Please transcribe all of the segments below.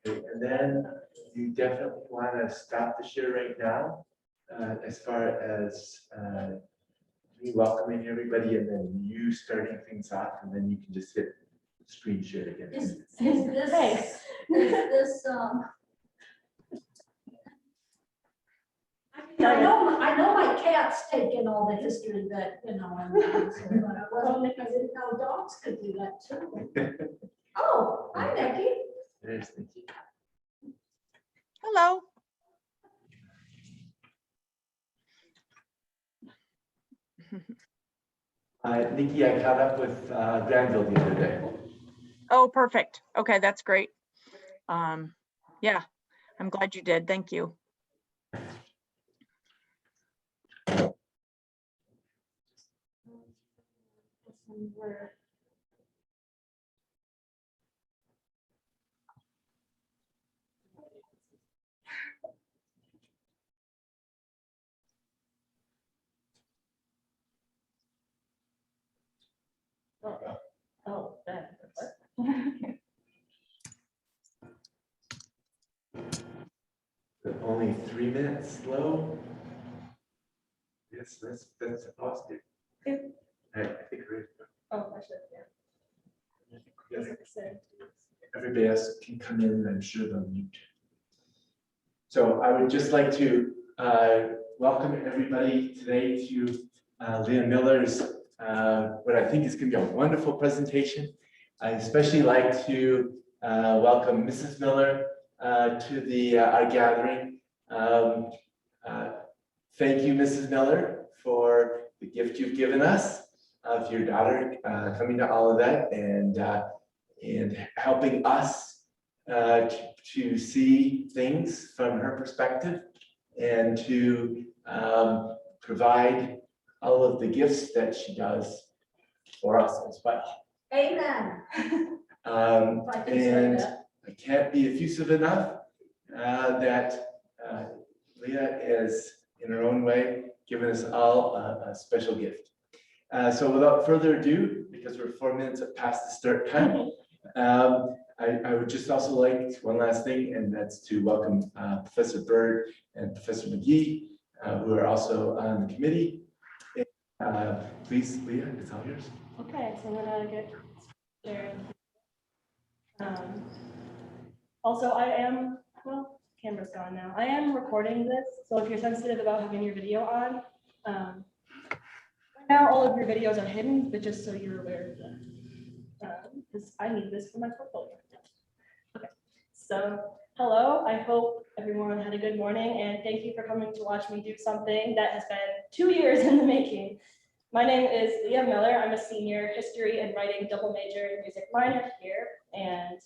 And then you definitely want to stop the share right now, as far as me welcoming everybody and then you starting things off, and then you can just hit screen share again. Is this I know my cat's taken all the history that, you know, I'm but I didn't know dogs could do that too. Oh, hi, Becky. There's Nikki. Hello. Nikki, I caught up with Granville the other day. Oh, perfect. Okay, that's great. Yeah, I'm glad you did. Thank you. Oh, that. Only 3 minutes slow. Yes, that's positive. Yeah. I think we're. Oh, I should, yeah. Everybody else can come in, and I'm sure they'll mute. So I would just like to welcome everybody today to Leah Miller's, what I think is going to be a wonderful presentation. I especially like to welcome Mrs. Miller to our gathering. Thank you, Mrs. Miller, for the gift you've given us of your daughter coming to all of that and helping us to see things from her perspective and to provide all of the gifts that she does for us as well. Amen. And I can't be effusive enough that Leah is, in her own way, giving us all a special gift. So without further ado, because we're 4 minutes past the start time, I would just also like one last thing, and that's to welcome Professor Bird and Professor McGee, who are also on the committee. Please, Leah, it's all yours. Okay, so I'm gonna get started. Also, I am, well, camera's gone now. I am recording this, so if you're sensitive about having your video on, right now all of your videos are hidden, but just so you're aware of that, because I need this for my portfolio. Okay, so hello, I hope everyone had a good morning, and thank you for coming to watch me do something that has been 2 years in the making. My name is Leah Miller. I'm a senior history and writing double major and music minor here, and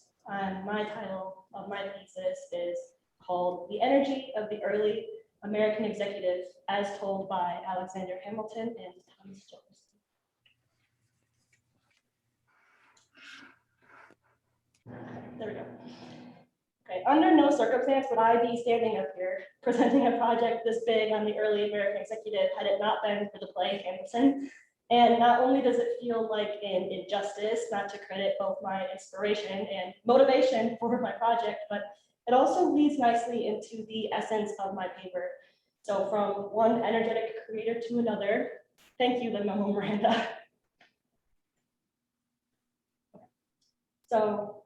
my title of my thesis is called The Energy of the Early American Executive as Told by Alexander Hamilton and Thomas Jefferson. There we go. Okay, under no circumstance would I be standing up here presenting a project this big on the early American executive had it not been for the play Hamilton. And not only does it feel like an injustice not to credit both my inspiration and motivation for my project, but it also leads nicely into the essence of my paper. So from one energetic creator to another, thank you, Lin-Manuel Miranda. So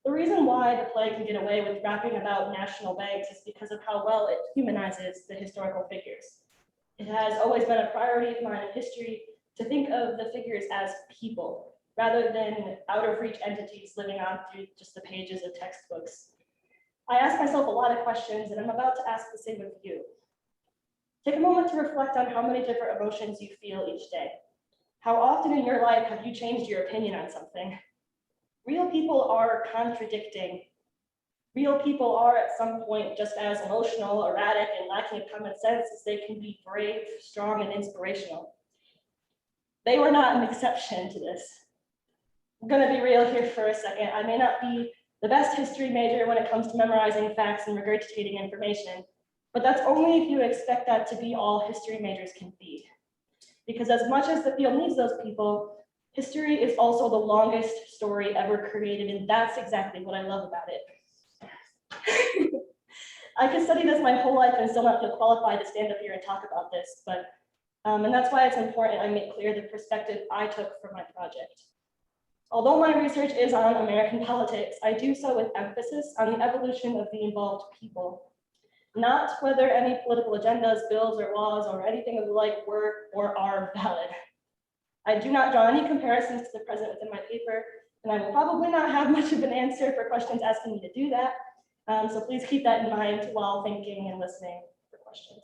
the reason why the play can get away with rapping about national banks is because of how well it humanizes the historical figures. It has always been a priority of mine in history to think of the figures as people, rather than out-of-reach entities living on through just the pages of textbooks. I ask myself a lot of questions, and I'm about to ask the same of you. Take a moment to reflect on how many different emotions you feel each day. How often in your life have you changed your opinion on something? Real people are contradicting. Real people are at some point just as emotional, erratic, and lacking in common sense as they can be brave, strong, and inspirational. They were not an exception to this. I'm gonna be real here for a second. I may not be the best history major when it comes to memorizing facts and regurgitating information, but that's only if you expect that to be all history majors can be. Because as much as the field needs those people, history is also the longest story ever created, and that's exactly what I love about it. I could study this my whole life and still not feel qualified to stand up here and talk about this, but, and that's why it's important I make clear the perspective I took for my project. Although my research is on American politics, I do so with emphasis on the evolution of the involved people, not whether any political agendas, bills, or laws, or anything of the like were or are valid. I do not draw any comparisons to the present within my paper, and I will probably not have much of an answer for questions asking me to do that. So please keep that in mind while thinking and listening for questions.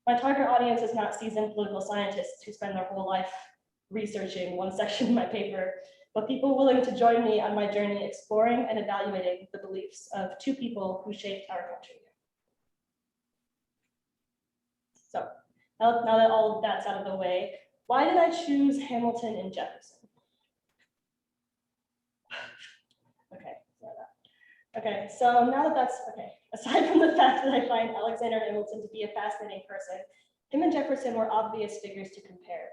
My target audience is not seasoned political scientists who spend their whole life researching one section of my paper, but people willing to join me on my journey exploring and evaluating the beliefs of two people who shaped our country. So now that all of that's out of the way, why did I choose Hamilton and Jefferson? Okay, so now that that's okay, aside from the fact that I find Alexander Hamilton to be a fascinating person, him and Jefferson were obvious figures to compare.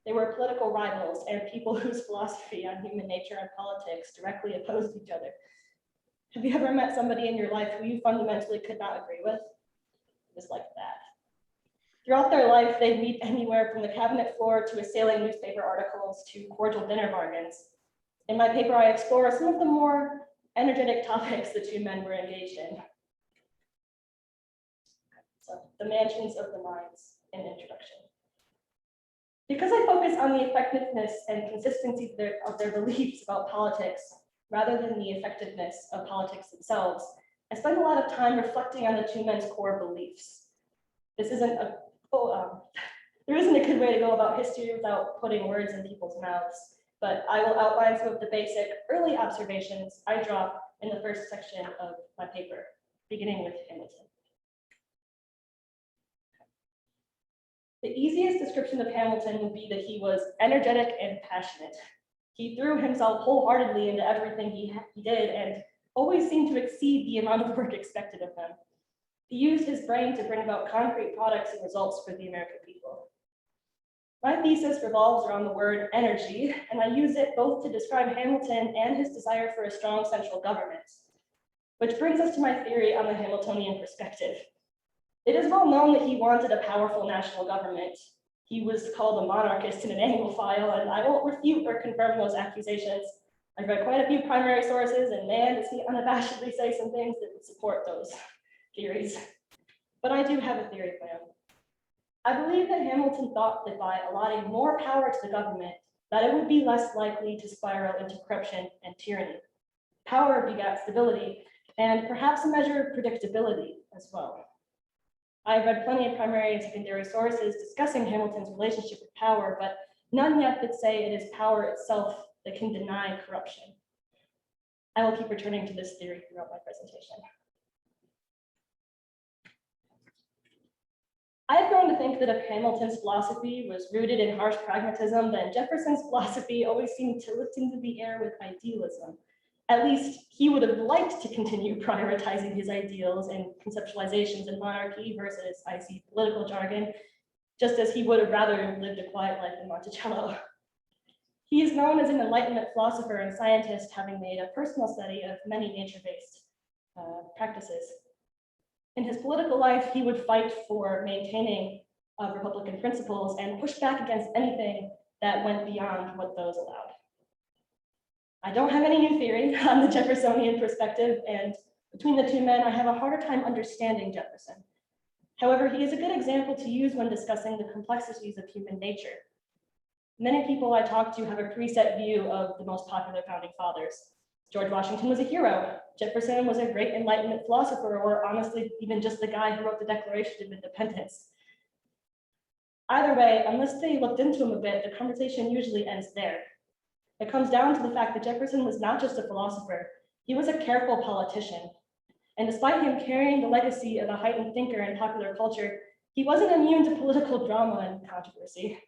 They were political rivals and people whose philosophy on human nature and politics directly opposed each other. Have you ever met somebody in your life who you fundamentally could not agree with? It was like that. Throughout their life, they'd meet anywhere from the cabinet floor to assailing newspaper articles to cordial dinner bargains. In my paper, I explore some of the more energetic topics the two men were engaged in. So, the mansions of the minds, an introduction. Because I focus on the effectiveness and consistency of their beliefs about politics, rather than the effectiveness of politics themselves, I spend a lot of time reflecting on the two men's core beliefs. This isn't there isn't a good way to go about history without putting words in people's mouths, but I will outline some of the basic early observations I draw in the first section of my paper, beginning with Hamilton. The easiest description of Hamilton would be that he was energetic and passionate. He threw himself wholeheartedly into everything he did and always seemed to exceed the amount of work expected of him. He used his brain to bring about concrete products and results for the American people. My thesis revolves around the word energy, and I use it both to describe Hamilton and his desire for a strong central government. Which brings us to my theory on the Hamiltonian perspective. It is well known that he wanted a powerful national government. He was called a monarchist in an Anglophile, and I won't refute or confirm those accusations. I've read quite a few primary sources, and man, does he unabashedly say some things that would support those theories. But I do have a theory of my own. I believe that Hamilton thought that by allotting more power to the government, that it would be less likely to spiral into corruption and tyranny. Power begat stability, and perhaps a measure of predictability as well. I've read plenty of primary and secondary sources discussing Hamilton's relationship with power, but none yet that say it is power itself that can deny corruption. I will keep returning to this theory throughout my presentation. I have grown to think that if Hamilton's philosophy was rooted in harsh pragmatism, then Jefferson's philosophy always seemed to lift into the air with idealism. At least he would have liked to continue prioritizing his ideals and conceptualizations in monarchy versus icy political jargon, just as he would have rather lived a quiet life in Monticello. He is known as an Enlightenment philosopher and scientist, having made a personal study of many nature-based practices. In his political life, he would fight for maintaining Republican principles and push back against anything that went beyond what those allowed. I don't have any new theory on the Jeffersonian perspective, and between the two men, I have a harder time understanding Jefferson. However, he is a good example to use when discussing the complexities of human nature. Many people I talk to have a preset view of the most popular founding fathers. George Washington was a hero. Jefferson was a great Enlightenment philosopher, or honestly, even just the guy who wrote the Declaration of Independence. Either way, unless they looked into him a bit, the conversation usually ends there. It comes down to the fact that Jefferson was not just a philosopher, he was a careful politician. And despite him carrying the legacy of a heightened thinker in popular culture, he wasn't immune to political drama and controversy.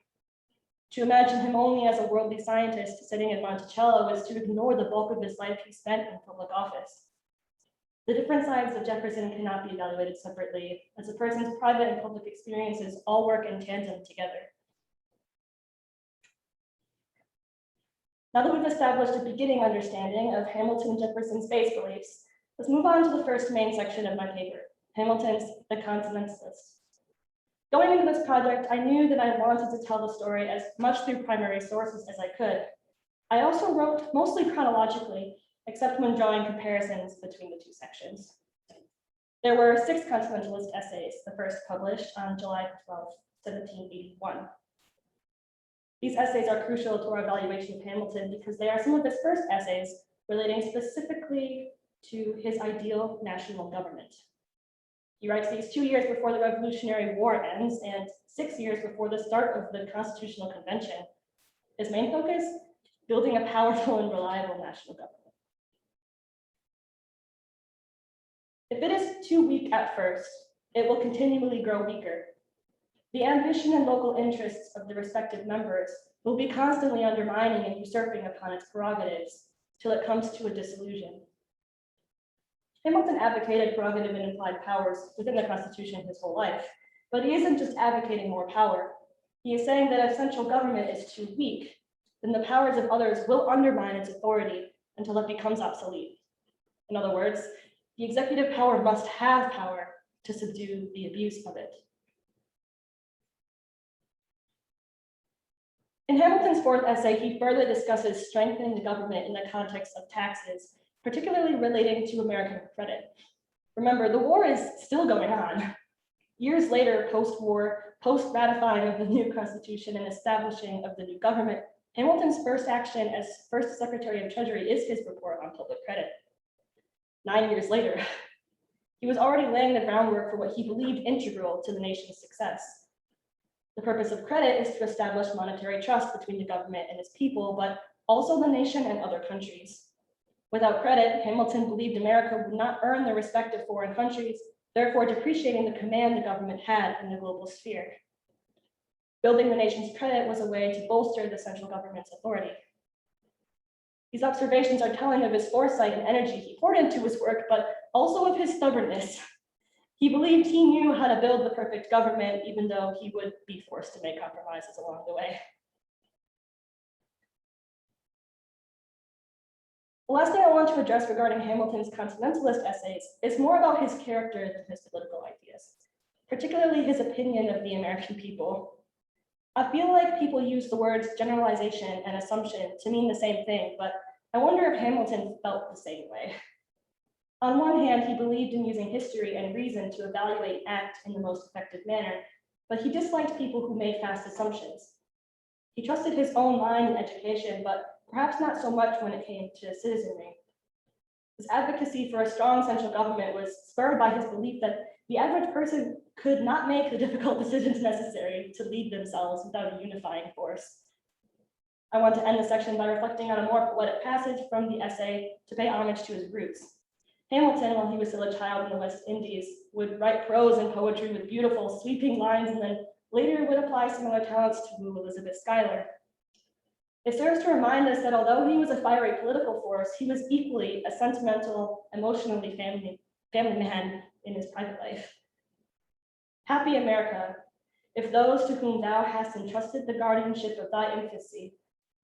To imagine him only as a worldly scientist sitting in Monticello is to ignore the bulk of his life he spent in public office. The different sides of Jefferson cannot be evaluated separately, as a person's private and public experiences all work in tandem together. Now that we've established a beginning understanding of Hamilton and Jefferson's base beliefs, Let's move on to the first main section of my paper, Hamilton's The Continentalist. Going into this project, I knew that I wanted to tell the story as much through primary sources as I could. I also wrote mostly chronologically, except when drawing comparisons between the two sections. There were 6 Continentalist essays, the first published on July 12, 1781. These essays are crucial to our evaluation of Hamilton because they are some of his first essays relating specifically to his ideal national government. He writes these 2 years before the Revolutionary War ends and 6 years before the start of the Constitutional Convention. His main focus, building a powerful and reliable national government. If it is too weak at first, it will continually grow weaker. The ambition and local interests of the respective members will be constantly undermining and usurping upon its prerogatives till it comes to a dissolution. Hamilton advocated prerogative and implied powers within the Constitution his whole life, but he isn't just advocating more power. He is saying that if central government is too weak, then the powers of others will undermine its authority until it becomes obsolete. In other words, the executive power must have power to subdue the abuse of it. In Hamilton's 4th essay, he further discusses strengthening the government in the context of taxes, particularly relating to American credit. Remember, the war is still going on. Years later, post-war, post-ratifying of the new Constitution and establishing of the new government, Hamilton's first action as first Secretary of Treasury is his report on public credit. 9 years later, he was already laying the groundwork for what he believed integral to the nation's success. The purpose of credit is to establish monetary trust between the government and its people, but also the nation and other countries. Without credit, Hamilton believed America would not earn the respect of foreign countries, therefore depreciating the command the government had in the global sphere. Building the nation's credit was a way to bolster the central government's authority. These observations are telling of his foresight and energy he poured into his work, but also of his stubbornness. He believed he knew how to build the perfect government, even though he would be forced to make compromises along the way. The last thing I want to address regarding Hamilton's Continentalist essays is more about his character than his political ideas, particularly his opinion of the American people. I feel like people use the words generalization and assumption to mean the same thing, but I wonder if Hamilton felt the same way. On one hand, he believed in using history and reason to evaluate and act in the most effective manner, but he disliked people who made fast assumptions. He trusted his own mind and education, but perhaps not so much when it came to citizenry. His advocacy for a strong central government was spurred by his belief that the average person could not make the difficult decisions necessary to lead themselves without a unifying force. I want to end the section by reflecting on a more poetic passage from the essay to pay homage to his roots. Hamilton, while he was still a child in the West Indies, would write prose and poetry with beautiful, sweeping lines, and then later would apply similar talents to Elizabeth Schuyler. It serves to remind us that although he was a fiery political force, he was equally a sentimental, emotionally family man in his private life. Happy America, if those to whom thou hast entrusted the guardianship of thy infancy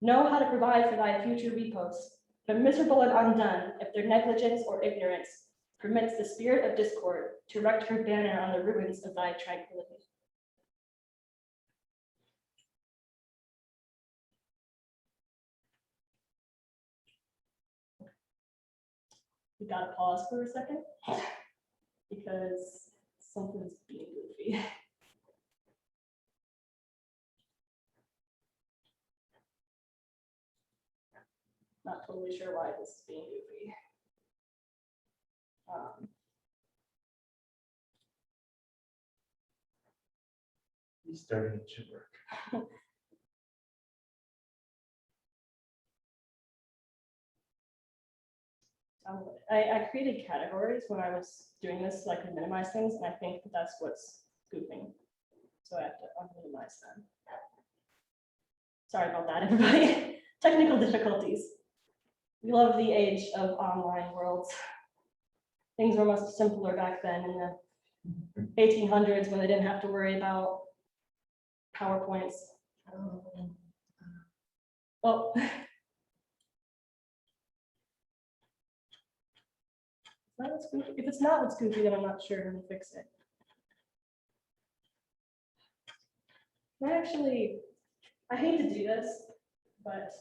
know how to provide for thy future repose, but miserable and undone if their negligence or ignorance permits the spirit of discord to erect her banner on the ruins of thy tranquility. We gotta pause for a second because something's being goofy. Not totally sure why this is being goofy. He's starting to work. I created categories when I was doing this so I could minimize things, and I think that that's what's goofing. So I have to unminimize them. Sorry about that, everybody. Technical difficulties. We love the age of online worlds. Things were much simpler back then in the 1800s when they didn't have to worry about PowerPoints. Well, that what's goofy? If it's not what's goofy, then I'm not sure how to fix it. I hate to do this, but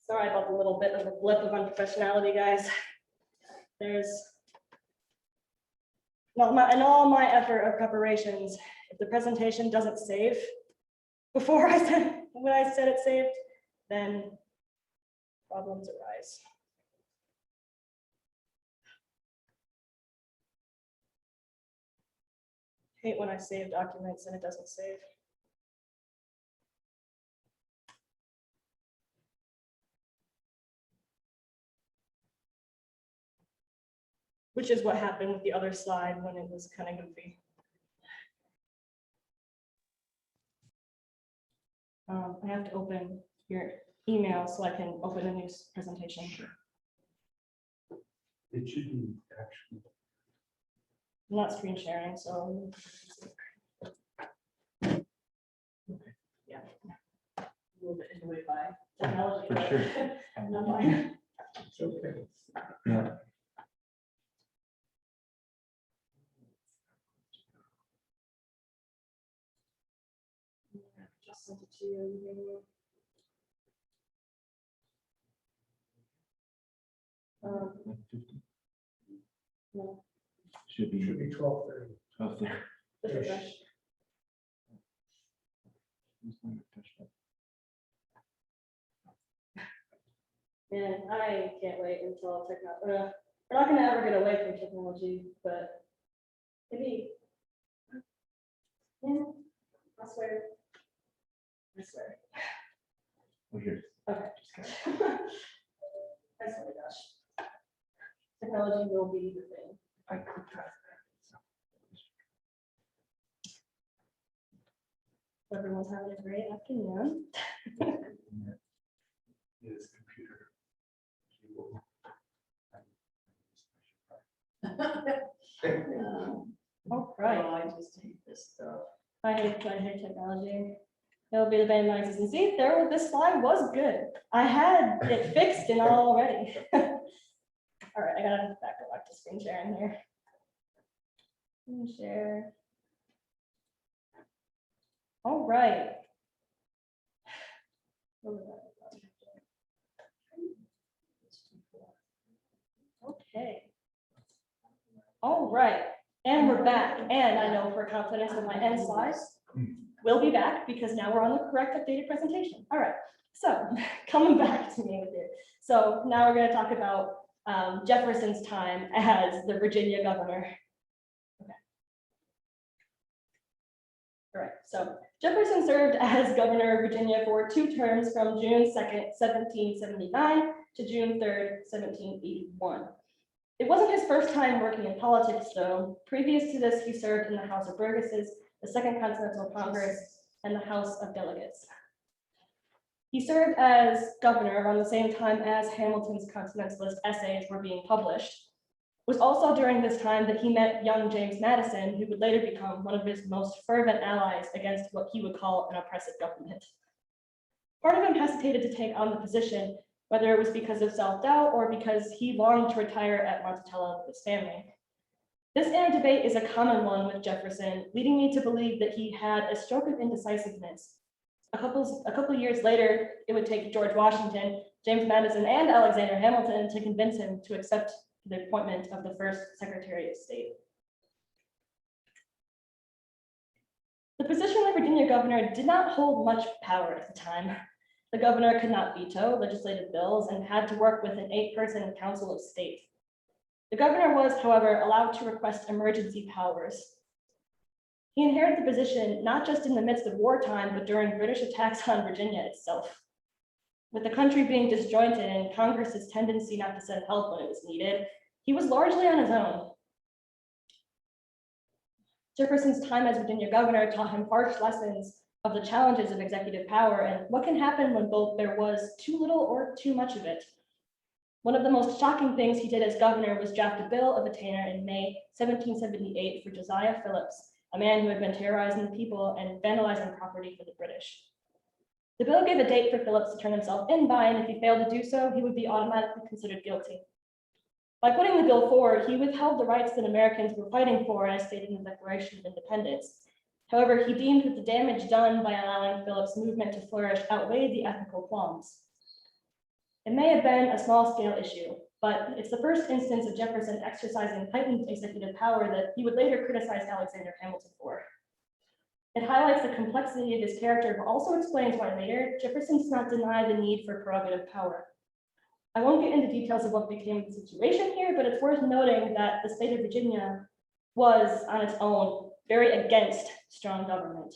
sorry about the little bit of a blip of unprofessionality, guys. There's in all my effort of preparations, if the presentation doesn't save before when I said it saved, then problems arise. Hate when I save documents and it doesn't save. Which is what happened with the other slide when it was kind of goofy. I have to open your email so I can open a new presentation. It should be actually. I'm not screen sharing, so. Yeah. A little bit into it by technology. For but sure. not mine. It's okay. Yeah. Just sent it to you. No, Should be 12:30. 12:30. just refresh. Man, I can't wait until technology. We're not gonna ever get away from technology, but maybe. Yeah, I swear. I swear. Oh, here. Okay. I swear to gosh. Technology will be the thing. I could try that. Everyone's having a great afternoon. His computer. All right. I just hate this stuff. I hate technology. It'll be the bane of my existence. See, this slide was good. I had it fixed and all already. All right, I gotta go back to screen sharing here. Screen share. All right. Okay. All right, and we're back. And I know for confidence that my end slides will be back because now we're on the correct updated presentation. All right, so coming back to me with it. So now we're going to talk about Jefferson's time as the Virginia governor. Okay. All right, so Jefferson served as governor of Virginia for 2 terms from June 2nd, 1779 to June 3rd, 1781. It wasn't his first time working in politics, though. Previous to this, he served in the House of Burgesses, the Second Continental Congress, and the House of Delegates. He served as governor around the same time as Hamilton's Continentalist essays were being published. It was also during this time that he met young James Madison, who would later become one of his most fervent allies against what he would call an oppressive government. Part of him hesitated to take on the position, whether it was because of self-doubt or because he longed to retire at Monticello with his family. This inner debate is a common one with Jefferson, leading me to believe that he had a stroke of indecisiveness. A couple years later, it would take George Washington, James Madison, and Alexander Hamilton to convince him to accept the appointment of the first Secretary of State. The position of Virginia governor did not hold much power at the time. The governor could not veto legislative bills and had to work with an 8-person Council of State. The governor was, however, allowed to request emergency powers. He inherited the position not just in the midst of wartime, but during British attacks on Virginia itself. With the country being disjointed and Congress's tendency not to send help when it was needed, he was largely on his own. Jefferson's time as Virginia governor taught him harsh lessons of the challenges of executive power and what can happen when both there was too little or too much of it. One of the most shocking things he did as governor was draft a bill of attainder in May 1778 for Josiah Phillips, a man who had been terrorizing the people and vandalizing property for the British. The bill gave a date for Phillips to turn himself in by, and if he failed to do so, he would be automatically considered guilty. By putting the bill forward, he withheld the rights that Americans were fighting for, as stated in the Declaration of Independence. However, he deemed that the damage done by allowing Phillips' movement to flourish outweighed the ethical qualms. It may have been a small-scale issue, but it's the first instance of Jefferson exercising heightened executive power that he would later criticize Alexander Hamilton for. It highlights the complexity of his character, but also explains why later Jefferson does not deny the need for prerogative power. I won't get into details of what became the situation here, but it's worth noting that the state of Virginia was, on its own, very against strong government.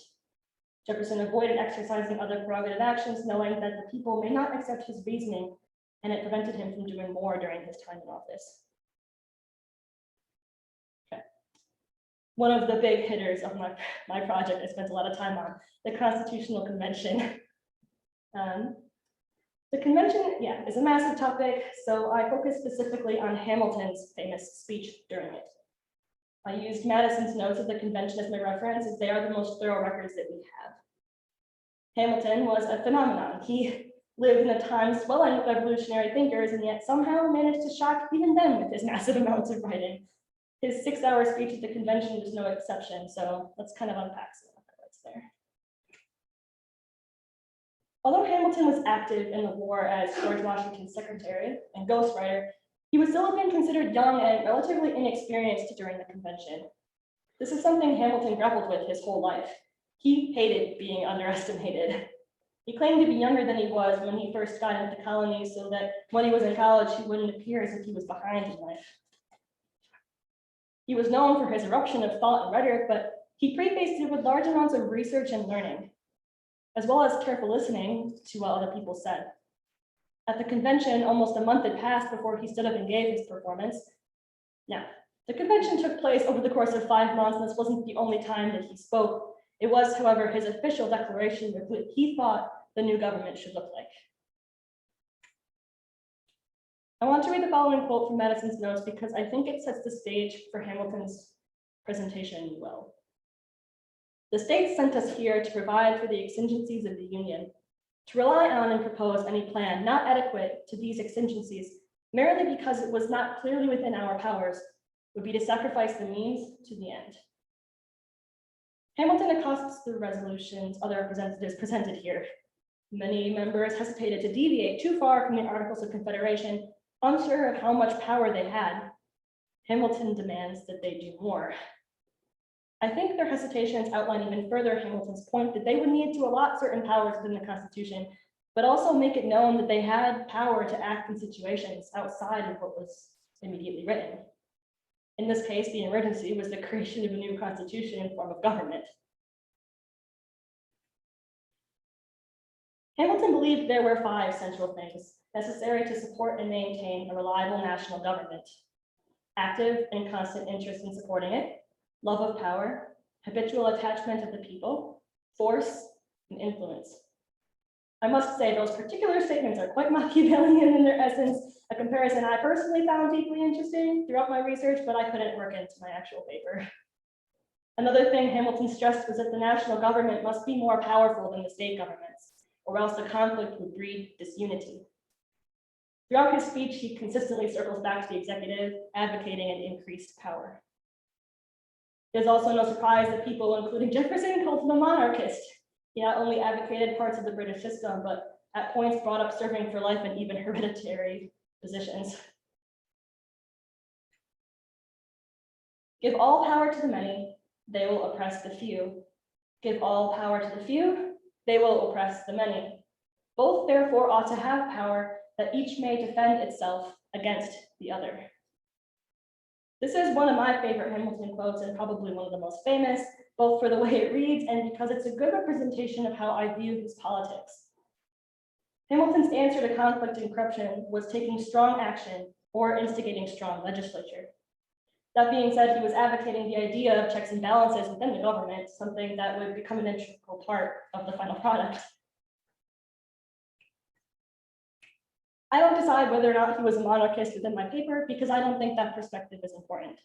Jefferson avoided exercising other prerogative actions, knowing that the people may not accept his reasoning, and it prevented him from doing more during his time in office. Okay. One of the big hitters of my project I spent a lot of time on, the Constitutional Convention. The convention, yeah, is a massive topic, so I focus specifically on Hamilton's famous speech during it. I used Madison's notes of the convention as my reference, as they are the most thorough records that we have. Hamilton was a phenomenon. He lived in a time swelling with revolutionary thinkers, and yet somehow managed to shock even them with his massive amounts of writing. His 6-hour speech at the convention was no exception, so let's kind of unpack some of the highlights there. Although Hamilton was active in the war as George Washington's secretary and ghostwriter, he would still have been considered young and relatively inexperienced during the convention. This is something Hamilton grappled with his whole life. He hated being underestimated. He claimed to be younger than he was when he first got into the colonies, so that when he was in college, he wouldn't appear as if he was behind in life. He was known for his eruption of thought and rhetoric, but he prefaced it with large amounts of research and learning, as well as careful listening to what other people said. At the convention, almost a month had passed before he stood up and gave his performance. Now, the convention took place over the course of 5 months, and this wasn't the only time that he spoke. It was, however, his official declaration of what he thought the new government should look like. I want to read the following quote from Madison's notes because I think it sets the stage for Hamilton's presentation well. "The states sent us here to provide for the exigencies of the Union. To rely on and propose any plan not adequate to these exigencies merely because it was not clearly within our powers would be to sacrifice the means to the end." Hamilton accosts the resolutions other representatives presented here. Many members hesitated to deviate too far from the Articles of Confederation, unsure of how much power they had. Hamilton demands that they do more. I think their hesitations outline even further Hamilton's point that they would need to allot certain powers within the Constitution, but also make it known that they had power to act in situations outside of what was immediately written. In this case, the emergency was the creation of a new constitution and form of government. Hamilton believed there were 5 central things necessary to support and maintain a reliable national government: active and constant interest in supporting it, love of power, habitual attachment of the people, force, and influence. I must say those particular statements are quite Machiavellian in their essence, a comparison I personally found deeply interesting throughout my research, but I couldn't work into my actual paper. Another thing Hamilton stressed was that the national government must be more powerful than the state governments, or else the conflict would breed disunity. Throughout his speech, he consistently circles back to the executive, advocating an increased power. It is also no surprise that people, including Jefferson, called him a monarchist. He not only advocated parts of the British system, but at points brought up serving for life and even hereditary positions. Give all power to the many, they will oppress the few. Give all power to the few, they will oppress the many. Both therefore ought to have power, that each may defend itself against the other. This is one of my favorite Hamilton quotes and probably one of the most famous, both for the way it reads and because it's a good representation of how I view his politics. Hamilton's answer to conflict and corruption was taking strong action or instigating strong legislature. That being said, he was advocating the idea of checks and balances within the government, something that would become an integral part of the final product. I don't decide whether or not he was a monarchist within my paper because I don't think that perspective is important.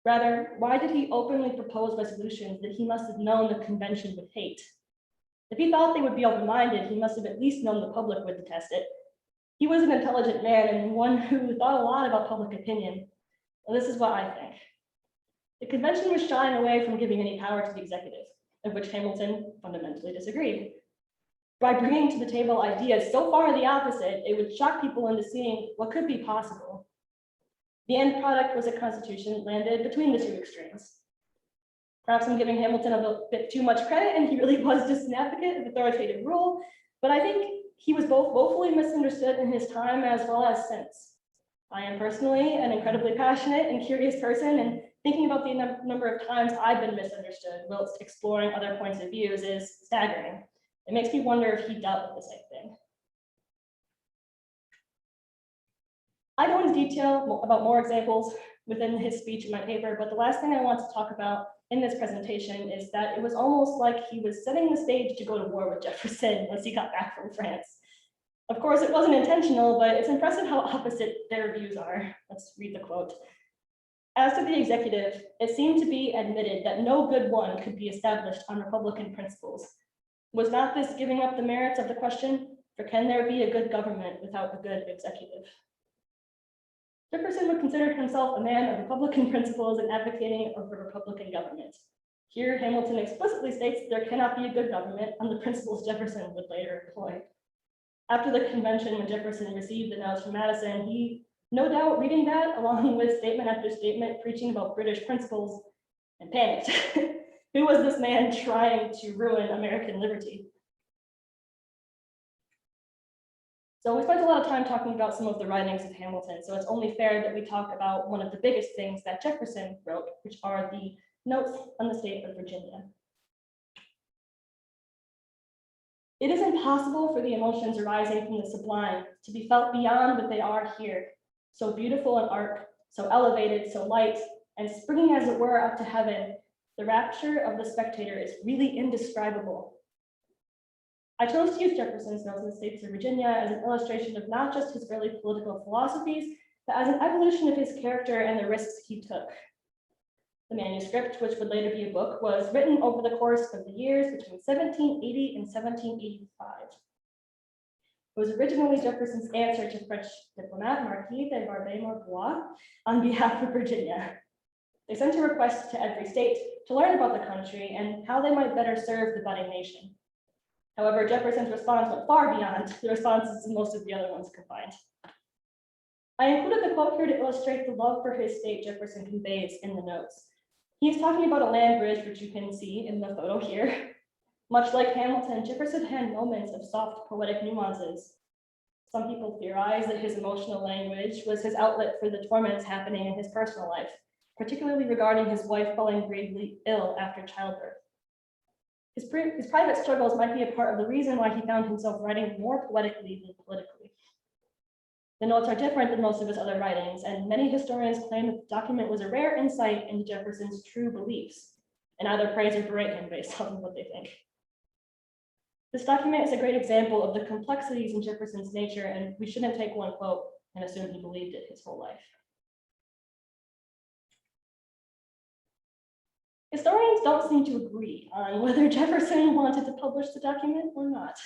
Rather, why did he openly propose resolutions that he must have known the convention would hate? If he thought they would be open-minded, he must have at least known the public would detest it. He was an intelligent man and one who thought a lot about public opinion. Well, this is what I think. The convention was shying away from giving any power to the executive, of which Hamilton fundamentally disagreed. By bringing to the table ideas so far the opposite, it would shock people into seeing what could be possible. The end product was a constitution landed between the two extremes. Perhaps I'm giving Hamilton a bit too much credit, and he really was just an advocate of authoritative rule, but I think he was both woefully misunderstood in his time as well as since. I am personally an incredibly passionate and curious person, and thinking about the number of times I've been misunderstood whilst exploring other points of views is staggering. It makes me wonder if he dealt with the same thing. I go into detail about more examples within his speech in my paper, but the last thing I want to talk about in this presentation is that it was almost like he was setting the stage to go to war with Jefferson once he got back from France. Of course, it wasn't intentional, but it's impressive how opposite their views are. Let's read the quote. As to the executive, it seemed to be admitted that no good one could be established on Republican principles. Was not this giving up the merits of the question? For can there be a good government without a good executive? Jefferson would consider himself a man of Republican principles and advocating of a Republican government. Here, Hamilton explicitly states that there cannot be a good government on the principles Jefferson would later employ. After the convention, when Jefferson received the notes from Madison, he, no doubt reading that, along with statement after statement, preaching about British principles, and panicked. Who was this man trying to ruin American liberty? So we spent a lot of time talking about some of the writings of Hamilton, so it's only fair that we talk about one of the biggest things that Jefferson wrote, which are the notes on the state of Virginia. It is impossible for the emotions arising from the sublime to be felt beyond what they are here, so beautiful an arc, so elevated, so light, and springing as it were up to heaven. The rapture of the spectator is really indescribable. I chose to use Jefferson's notes on the states of Virginia as an illustration of not just his early political philosophies, but as an evolution of his character and the risks he took. The manuscript, which would later be a book, was written over the course of the years between 1780 and 1785. It was originally Jefferson's answer to French diplomat Marquis de Barbé-Marbois on behalf of Virginia. They sent a request to every state to learn about the country and how they might better serve the budding nation. However, Jefferson's response went far beyond the responses most of the other ones combined. I included the quote here to illustrate the love for his state Jefferson conveys in the notes. He's talking about a land bridge, which you can see in the photo here. Much like Hamilton, Jefferson had moments of soft poetic nuances. Some people theorize that his emotional language was his outlet for the torments happening in his personal life, particularly regarding his wife falling gravely ill after childbirth. His private struggles might be a part of the reason why he found himself writing more poetically than politically. The notes are different than most of his other writings, and many historians claim that the document was a rare insight into Jefferson's true beliefs, and either praise or berate him based on what they think. This document is a great example of the complexities in Jefferson's nature, and we shouldn't take one quote and assume he believed it his whole life. Historians don't seem to agree on whether Jefferson wanted to publish the document or not.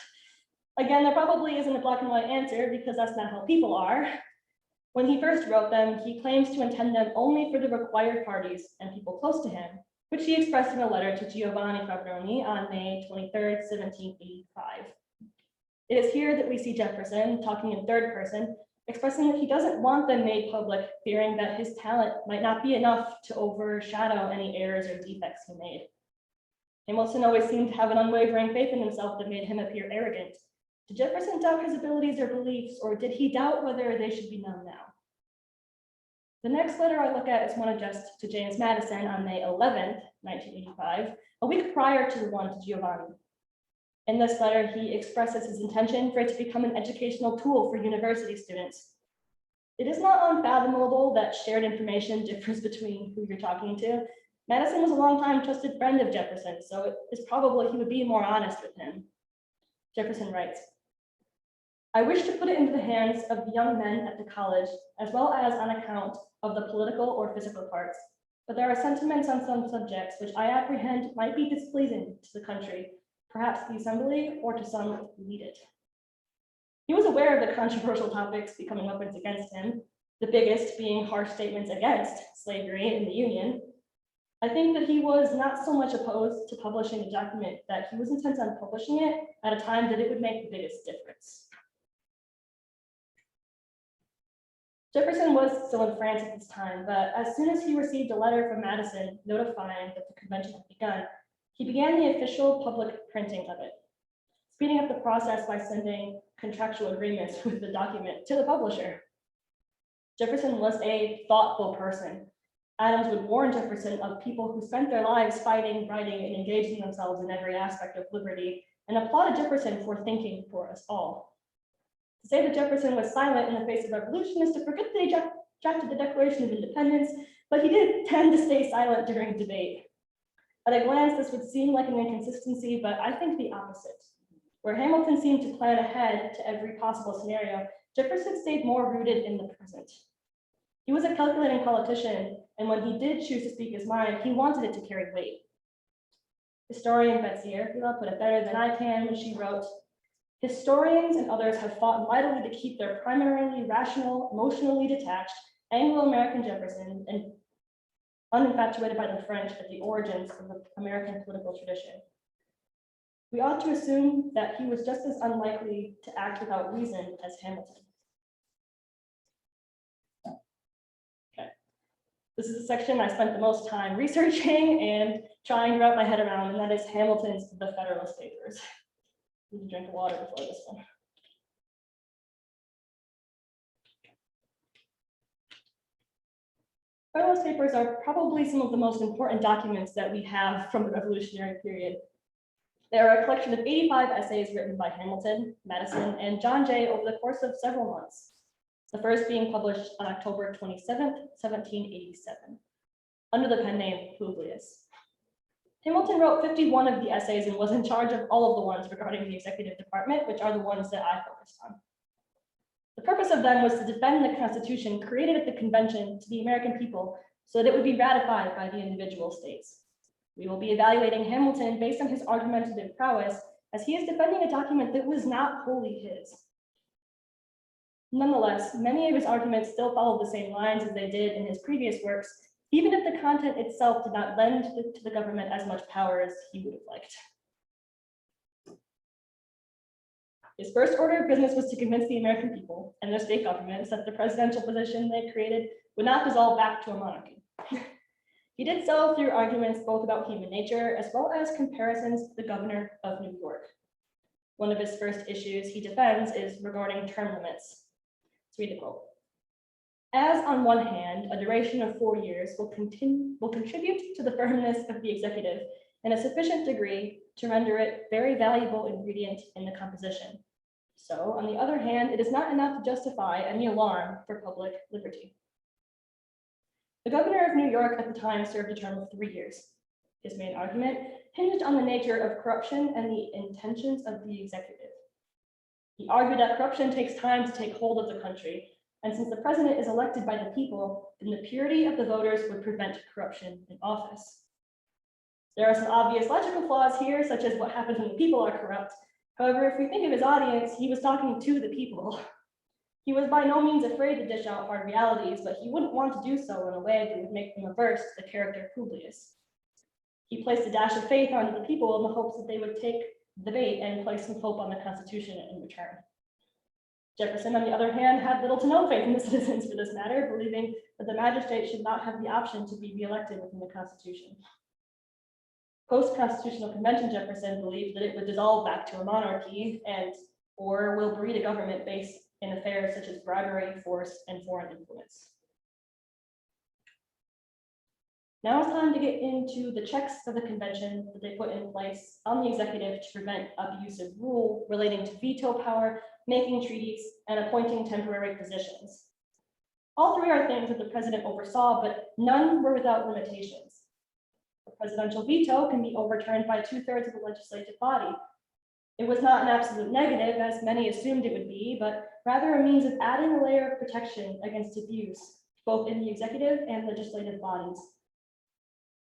Again, there probably isn't a black and white answer because that's not how people are. When he first wrote them, he claims to intend them only for the required parties and people close to him, which he expressed in a letter to Giovanni Fabbroni on May 23rd, 1785. It is here that we see Jefferson, talking in third person, expressing that he doesn't want them made public, fearing that his talent might not be enough to overshadow any errors or defects he made. Hamilton always seemed to have an unwavering faith in himself that made him appear arrogant. Did Jefferson doubt his abilities or beliefs, or did he doubt whether they should be known now? The next letter I look at is one addressed to James Madison on May 11th, 1985, a week prior to the one to Giovanni. In this letter, he expresses his intention for it to become an educational tool for university students. It is not unfathomable that shared information differs between who you're talking to. Madison was a longtime trusted friend of Jefferson, so it is probable he would be more honest with him. Jefferson writes, I wish to put it into the hands of the young men at the college, as well as on account of the political or physical parts, but there are sentiments on some subjects which I apprehend might be displeasing to the country, perhaps the assembly, or to some who lead it. He was aware of the controversial topics becoming weapons against him, the biggest being harsh statements against slavery in the Union. I think that he was not so much opposed to publishing a document that he was intent on publishing it at a time that it would make the biggest difference. Jefferson was still in France at this time, but as soon as he received a letter from Madison notifying that the convention had begun, he began the official public printing of it, speeding up the process by sending contractual agreements with the document to the publisher. Jefferson was a thoughtful person. Adams would warn Jefferson of people who spent their lives fighting, writing, and engaging themselves in every aspect of liberty, and applauded Jefferson for thinking for us all. To say that Jefferson was silent in the face of revolution is to forget that he drafted the Declaration of Independence, but he did tend to stay silent during debate. At a glance, this would seem like an inconsistency, but I think the opposite. Where Hamilton seemed to plan ahead to every possible scenario, Jefferson stayed more rooted in the present. He was a calculating politician, and when he did choose to speak his mind, he wanted it to carry weight. Historian Betsy Airfield put it better than I can when she wrote, "Historians and others have fought mightily to keep their primarily rational, emotionally detached Anglo-American Jefferson and uninfatuated by the French at the origins of the American political tradition. We ought to assume that he was just as unlikely to act without reason as Hamilton." Okay, this is the section I spent the most time researching and trying to wrap my head around, and that is Hamilton's The Federalist Papers. I need to drink water before this one. Federalist Papers are probably some of the most important documents that we have from the Revolutionary period. They are a collection of 85 essays written by Hamilton, Madison, and John Jay over the course of several months, the first being published on October 27th, 1787, under the pen name Publius. Hamilton wrote 51 of the essays and was in charge of all of the ones regarding the executive department, which are the ones that I focused on. The purpose of them was to defend the Constitution created at the convention to the American people so that it would be ratified by the individual states. We will be evaluating Hamilton based on his argumentative prowess, as he is defending a document that was not wholly his. Nonetheless, many of his arguments still follow the same lines as they did in his previous works, even if the content itself did not lend to the government as much power as he would have liked. His first order of business was to convince the American people and their state governments that the presidential position they created would not dissolve back to a monarchy. He did so through arguments both about human nature as well as comparisons to the governor of New York. One of his first issues he defends is regarding term limits. Let's read the quote. "As on one hand, a duration of 4 years will contribute to the firmness of the executive in a sufficient degree to render it very valuable ingredient in the composition. So, on the other hand, it is not enough to justify any alarm for public liberty." The governor of New York at the time served a term of 3 years. His main argument hinged on the nature of corruption and the intentions of the executive. He argued that corruption takes time to take hold of the country, and since the president is elected by the people, then the purity of the voters would prevent corruption in office. There are some obvious logical flaws here, such as what happens when the people are corrupt. However, if we think of his audience, he was talking to the people. He was by no means afraid to dish out hard realities, but he wouldn't want to do so in a way that would make them averse to the character Publius. He placed a dash of faith onto the people in the hopes that they would take the bait and place some hope on the Constitution in return. Jefferson, on the other hand, had little to no faith in the citizens for this matter, believing that the magistrate should not have the option to be reelected within the Constitution. Post-constitutional convention Jefferson believed that it would dissolve back to a monarchy or will breed a government based in affairs such as bribery, force, and foreign influence. Now it's time to get into the checks of the convention that they put in place on the executive to prevent abusive rule relating to veto power, making treaties, and appointing temporary positions. All three are things that the president oversaw, but none were without limitations. The presidential veto can be overturned by 2/3 of the legislative body. It was not an absolute negative, as many assumed it would be, but rather a means of adding a layer of protection against abuse, both in the executive and legislative bodies.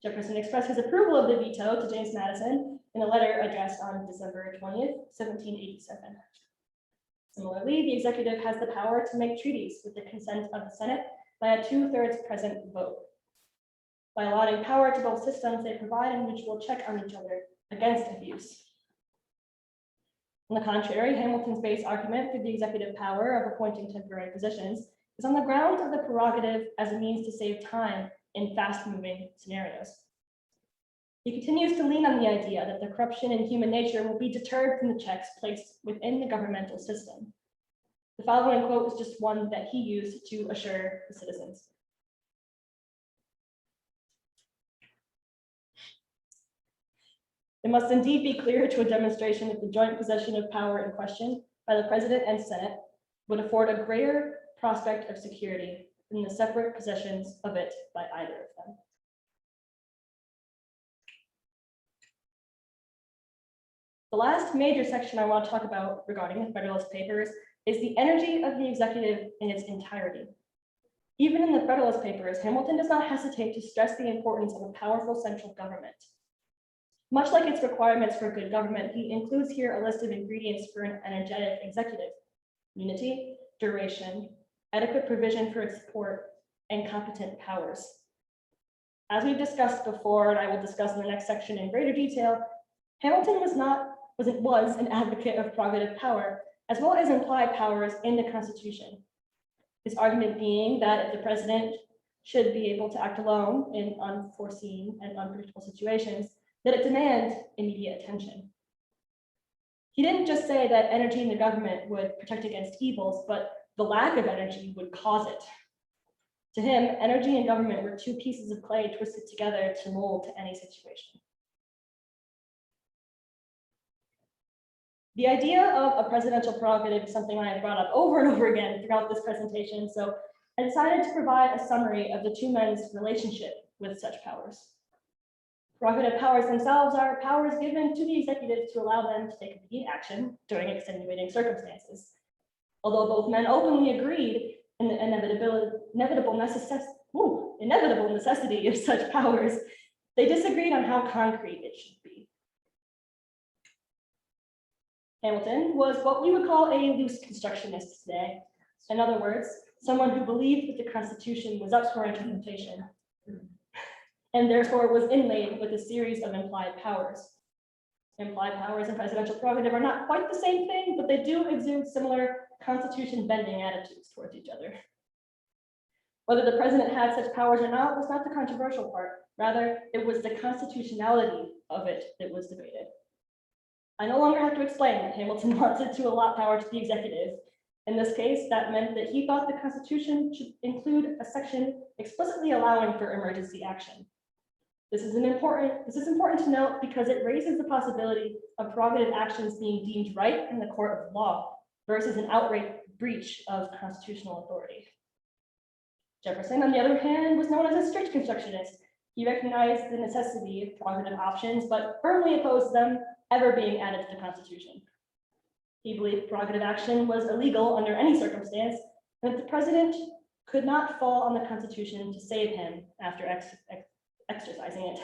Jefferson expressed his approval of the veto to James Madison, in a letter addressed on December 20th, 1787. Similarly, the executive has the power to make treaties with the consent of the Senate by a 2/3 present vote. By allotting power to both systems, they provide a mutual check on each other against abuse. On the contrary, Hamilton's base argument for the executive power of appointing temporary positions is on the ground of the prerogative as a means to save time in fast-moving scenarios. He continues to lean on the idea that the corruption in human nature will be deterred from the checks placed within the governmental system. The following quote is just one that he used to assure the citizens. It must indeed be clear to a demonstration that the joint possession of power in question by the President and Senate would afford a greater prospect of security than the separate possessions of it by either of them. The last major section I want to talk about regarding the Federalist Papers is the energy of the executive in its entirety. Even in the Federalist Papers, Hamilton does not hesitate to stress the importance of a powerful central government. Much like its requirements for good government, he includes here a list of ingredients for an energetic executive: unity, duration, adequate provision for its support, and competent powers. As we've discussed before, and I will discuss in the next section in greater detail, Hamilton was an advocate of prerogative power, as well as implied powers in the Constitution. His argument being that if the president should be able to act alone in unforeseen and unpredictable situations, that it demands immediate attention. He didn't just say that energy in the government would protect against evils, but the lack of energy would cause it. To him, energy and government were two pieces of clay twisted together to mold to any situation. The idea of a presidential prerogative is something I have brought up over and over again throughout this presentation, so I decided to provide a summary of the two men's relationship with such powers. Prerogative powers themselves are powers given to the executive to allow them to take immediate action during extenuating circumstances. Although both men openly agreed in the inevitable necessity of such powers, they disagreed on how concrete it should be. Hamilton was what we would call a loose constructionist today. In other words, someone who believed that the Constitution was up for interpretation, and therefore was inlaid with a series of implied powers. Implied powers and presidential prerogative are not quite the same thing, but they do exude similar Constitution-bending attitudes towards each other. Whether the president had such powers or not was not the controversial part. Rather, it was the constitutionality of it that was debated. I no longer have to explain that Hamilton wanted to allot power to the executive. In this case, that meant that he thought the Constitution should include a section explicitly allowing for emergency action. This is important to note because it raises the possibility of prerogative actions being deemed right in the court of law versus an outright breach of constitutional authority. Jefferson, on the other hand, was known as a strict constructionist. He recognized the necessity of prerogative options, but firmly opposed them ever being added to the Constitution. He believed prerogative action was illegal under any circumstance, and that the president could not fall on the Constitution to save him after exercising it.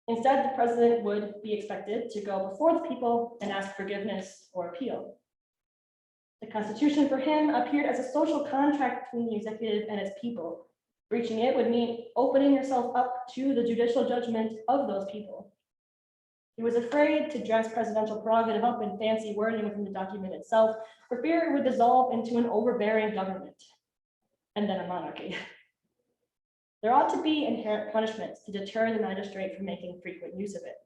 Instead, the president would be expected to go before the people and ask forgiveness or appeal. The Constitution for him appeared as a social contract between the executive and its people. Breaching it would mean opening yourself up to the judicial judgment of those people. He was afraid to dress presidential prerogative up in fancy wording within the document itself, for fear it would dissolve into an overbearing government, and then a monarchy. There ought to be inherent punishments to deter the magistrate from making frequent use of it.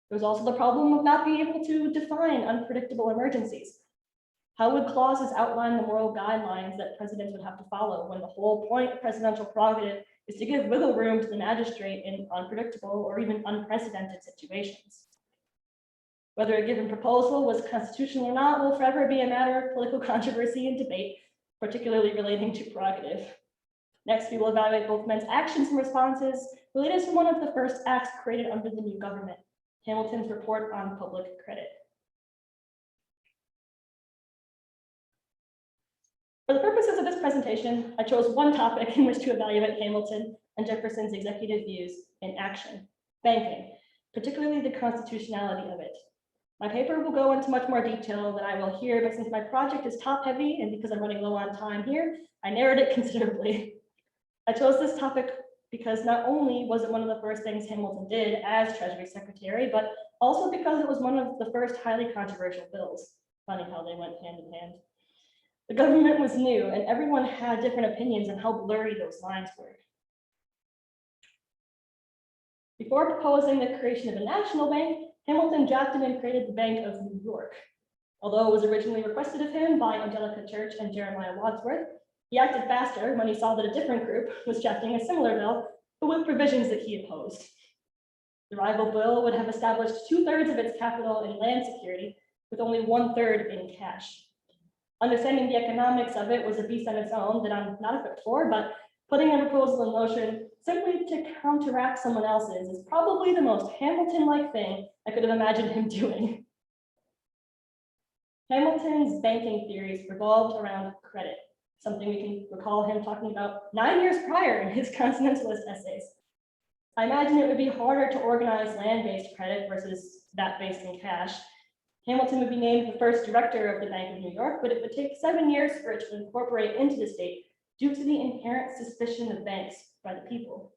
There was also the problem of not being able to define unpredictable emergencies. How would clauses outline the moral guidelines that presidents would have to follow when the whole point of presidential prerogative is to give wiggle room to the magistrate in unpredictable or even unprecedented situations? Whether a given proposal was constitutional or not will forever be a matter of political controversy and debate, particularly relating to prerogative. Next, we will evaluate both men's actions and responses related to one of the first acts created under the new government, Hamilton's report on public credit. For the purposes of this presentation, I chose one topic in which to evaluate Hamilton and Jefferson's executive views in action: banking, particularly the constitutionality of it. My paper will go into much more detail than I will here, but since my project is top heavy and because I'm running low on time here, I narrowed it considerably. I chose this topic because not only was it one of the first things Hamilton did as Treasury Secretary, but also because it was one of the first highly controversial bills. Funny how they went hand in hand. The government was new and everyone had different opinions on how blurry those lines were. Before proposing the creation of a national bank, Hamilton drafted and created the Bank of New York. Although it was originally requested of him by Angelica Church and Jeremiah Wadsworth, he acted faster when he saw that a different group was drafting a similar bill, but with provisions that he opposed. The rival bill would have established 2/3 of its capital in land security, with only 1/3 in cash. Understanding the economics of it was a beast on its own that I'm not equipped for, but putting a proposal in motion simply to counteract someone else's is probably the most Hamilton-like thing I could have imagined him doing. Hamilton's banking theories revolved around credit, something we can recall him talking about 9 years prior in his Continentalist essays. I imagine it would be harder to organize land-based credit versus that based in cash. Hamilton would be named the first director of the Bank of New York, but it would take 7 years for it to incorporate into the state due to the inherent suspicion of banks by the people.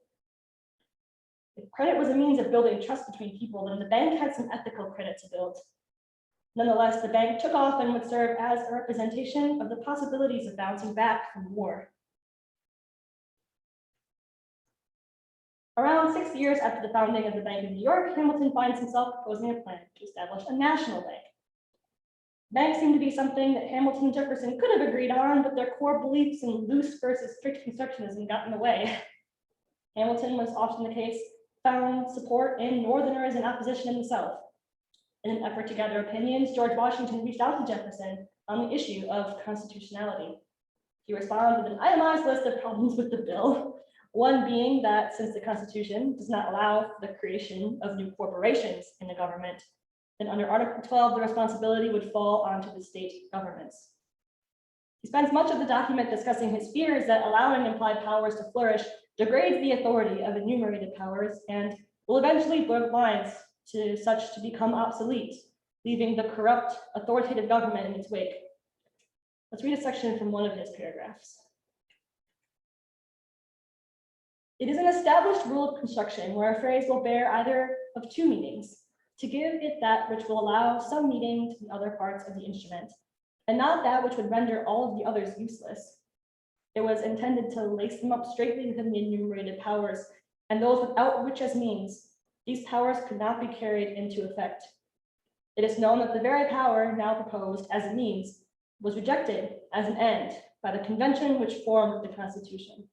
If credit was a means of building trust between people, then the bank had some ethical credit to build. Nonetheless, the bank took off and would serve as a representation of the possibilities of bouncing back from war. Around 6 years after the founding of the Bank of New York, Hamilton finds himself proposing a plan to establish a national bank. Banks seemed to be something that Hamilton and Jefferson could have agreed on, but their core beliefs in loose versus strict constructionism got in the way. Hamilton was often the case, found support in Northerners and opposition in the South. In an effort to gather opinions, George Washington reached out to Jefferson on the issue of constitutionality. He responded with an itemized list of problems with the bill, one being that since the Constitution does not allow the creation of new corporations in the government, then under Article 12, the responsibility would fall onto the state governments. He spends much of the document discussing his fears that allowing implied powers to flourish degrades the authority of enumerated powers and will eventually blur lines to such to become obsolete, leaving the corrupt authoritative government in its wake. Let's read a section from one of his paragraphs. It is an established rule of construction where a phrase will bear either of two meanings, to give it that which will allow some meaning to the other parts of the instrument, and not that which would render all of the others useless. It was intended to lace them up straightly within the enumerated powers, and those without which as means, these powers could not be carried into effect. It is known that the very power now proposed as a means was rejected as an end by the convention which formed the Constitution.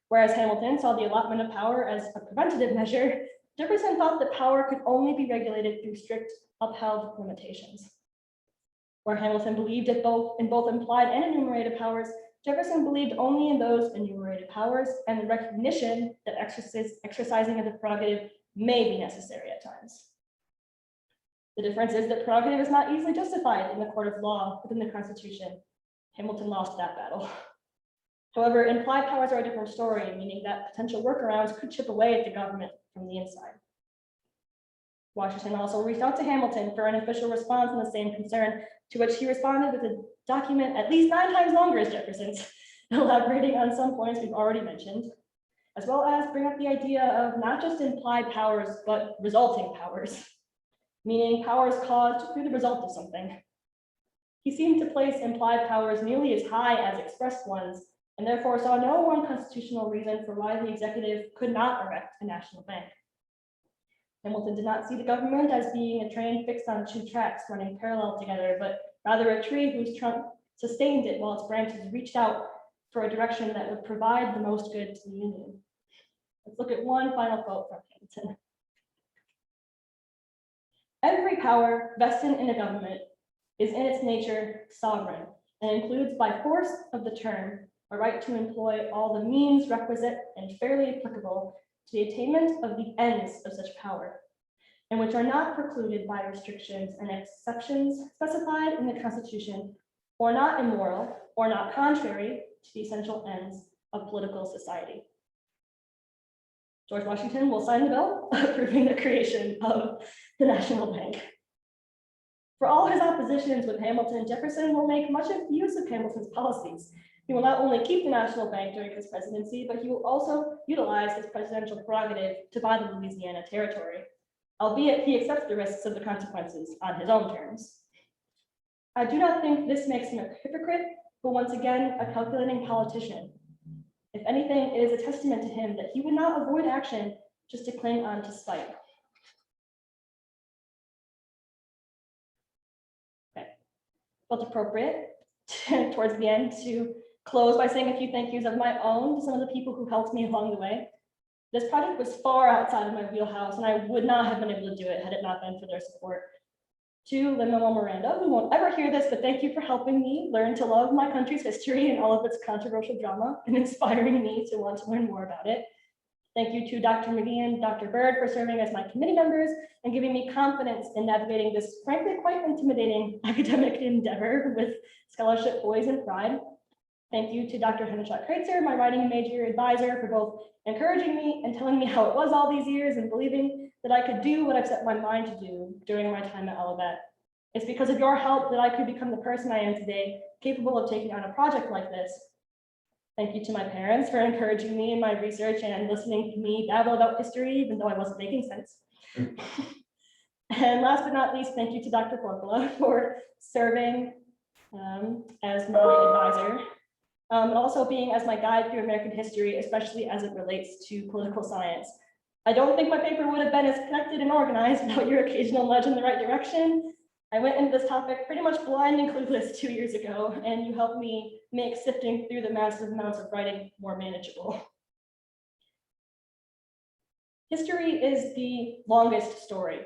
Whereas Hamilton saw the allotment of power as a preventative measure, Jefferson thought that power could only be regulated through strict upheld limitations. Where Hamilton believed in both implied and enumerated powers, Jefferson believed only in those enumerated powers and the recognition that exercising of the prerogative may be necessary at times. The difference is that prerogative is not easily justified in the court of law within the Constitution. Hamilton lost that battle. However, implied powers are a different story, meaning that potential workarounds could chip away at the government from the inside. Washington also reached out to Hamilton for an official response on the same concern, to which he responded with a document at least 9 times longer as Jefferson's, elaborating on some points we've already mentioned, as well as bring up the idea of not just implied powers, but resulting powers, meaning powers caused through the result of something. He seemed to place implied powers nearly as high as expressed ones, and therefore saw no one constitutional reason for why the executive could not erect a national bank. Hamilton did not see the government as being a train fixed on 2 tracks running parallel together, but rather a tree whose trunk sustained it while its branches reached out for a direction that would provide the most good to the Union. Let's look at one final quote from Hamilton. Every power vested in a government is in its nature sovereign and includes by force of the term a right to employ all the means requisite and fairly applicable to the attainment of the ends of such power, and which are not precluded by restrictions and exceptions specified in the Constitution, or not immoral, or not contrary to the essential ends of political society. George Washington will sign the bill approving the creation of the National Bank. For all his oppositions with Hamilton, Jefferson will make much of use of Hamilton's policies. He will not only keep the National Bank during his presidency, but he will also utilize his presidential prerogative to buy the Louisiana Territory, albeit he accepts the risks of the consequences on his own terms. I do not think this makes him a hypocrite, but once again, a calculating politician. If anything, it is a testament to him that he would not avoid action just to cling on to spite. Okay. Felt appropriate towards the end to close by saying a few thank yous of my own to some of the people who helped me along the way. This project was far outside of my wheelhouse, and I would not have been able to do it had it not been for their support. To Lin-Manuel Miranda, who won't ever hear this, but thank you for helping me learn to love my country's history and all of its controversial drama and inspiring me to want to learn more about it. Thank you to Dr. McGee and Dr. Bird for serving as my committee members and giving me confidence in navigating this frankly quite intimidating academic endeavor with scholarship poise and pride. Thank you to Dr. Henrichette Kreitzer, my writing major advisor, for both encouraging me and telling me how it was all these years and believing that I could do what I've set my mind to do during my time at Olivet. It's because of your help that I could become the person I am today, capable of taking on a project like this. Thank you to my parents for encouraging me in my research and listening to me babble about history, even though I wasn't making sense. And last but not least, thank you to Dr. Corpola for serving as my advisor. And also being as my guide through American history, especially as it relates to political science. I don't think my paper would have been as connected and organized without your occasional nudge in the right direction. I went into this topic pretty much blind and clueless 2 years ago, and you helped me make sifting through the massive amounts of writing more manageable. History is the longest story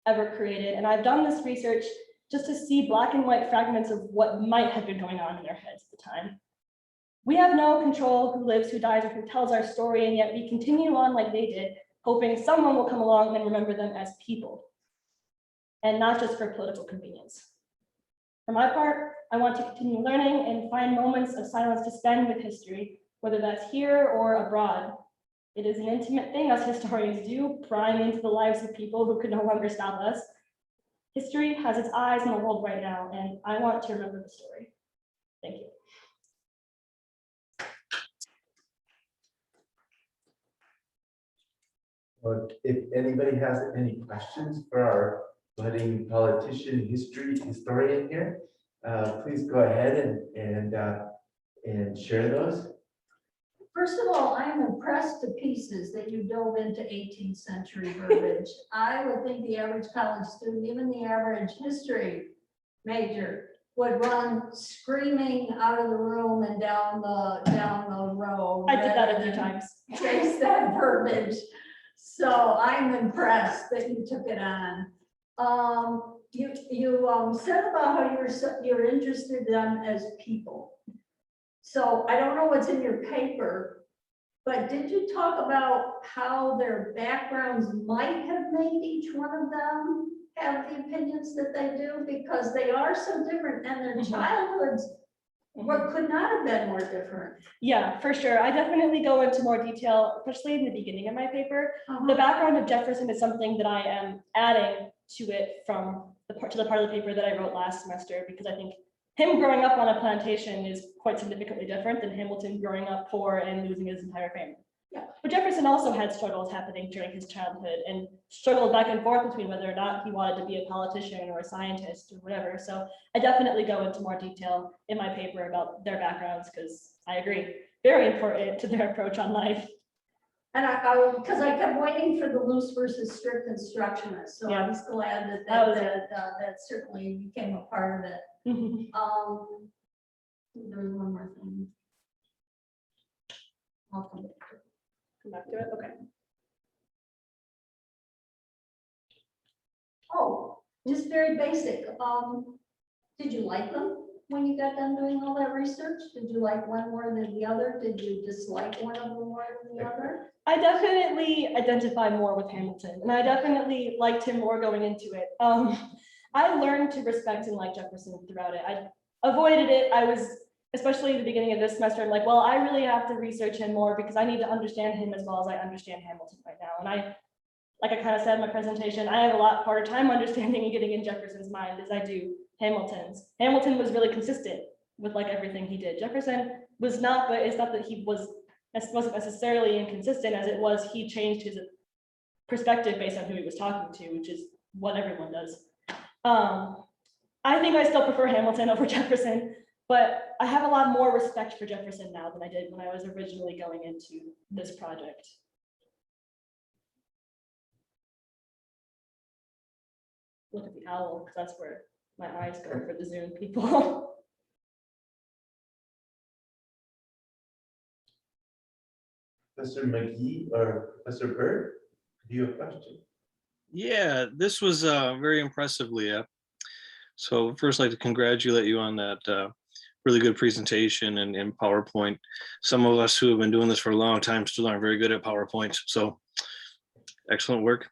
ever created, and I've done this research just to see black and white fragments of what might have been going on in their heads at the time. We have no control who lives, who dies, or who tells our story, and yet we continue on like they did, hoping someone will come along and remember them as people, and not just for political convenience. For my part, I want to continue learning and find moments of silence to spend with history, whether that's here or abroad. It is an intimate thing us historians do, prying into the lives of people who could no longer stop us. History has its eyes on the world right now, and I want to remember the story. Thank you. Well, if anybody has any questions for our budding politician, historian here, please go ahead and share those. First of all, I am impressed to pieces that you dove into 18th century verbiage. I would think the average college student, even the average history major, would run screaming out of the room and down the road. I did that a rather few than times. chase that verbiage. So I'm impressed that you took it on. You said about how you're interested in them as people. So I don't know what's in your paper, but did you talk about how their backgrounds might have made each one of them have the opinions that they do? Because they are so different, and their childhoods could not have been more different. Yeah, for sure. I definitely go into more detail, especially in the beginning of my paper. The background of Jefferson is something that I am adding to it from the part of the paper that I wrote last semester, because I think him growing up on a plantation is quite significantly different than Hamilton growing up poor and losing his entire family. Yeah. But Jefferson also had struggles happening during his childhood and struggled back and forth between whether or not he wanted to be a politician or a scientist or whatever. So I definitely go into more detail in my paper about their backgrounds, because I agree, very important to their approach on life. And because I kept waiting for the loose versus strict instructionist, so I was glad that certainly became a part of it. There's one more thing. I'll come back to it. Okay. Oh, just very basic. Did you like them when you got done doing all that research? Did you like one more than the other? Did you dislike one of them more than the other? I definitely identify more with Hamilton, and I definitely liked him more going into it. I learned to respect and like Jefferson throughout it. I avoided it. I was especially at the beginning of this semester, I'm like, well, I really have to research him more because I need to understand him as well as I understand Hamilton right now. And like I kind of said in my presentation, I have a lot harder time understanding and getting in Jefferson's mind as I do Hamilton's. Hamilton was really consistent with like everything he did. Jefferson was not, but it's not that he wasn't necessarily inconsistent as it was he changed his perspective based on who he was talking to, which is what everyone does. I think I still prefer Hamilton over Jefferson, but I have a lot more respect for Jefferson now than I did when I was originally going into this project. Look at the owl, because that's where my eyes go for the Zoom people. Professor McGee or Professor Bird, do you have a question? Yeah, this was very impressive, Leah. So first, I'd like to congratulate you on that really good presentation and PowerPoint. Some of us who have been doing this for a long time still aren't very good at PowerPoint. So excellent work.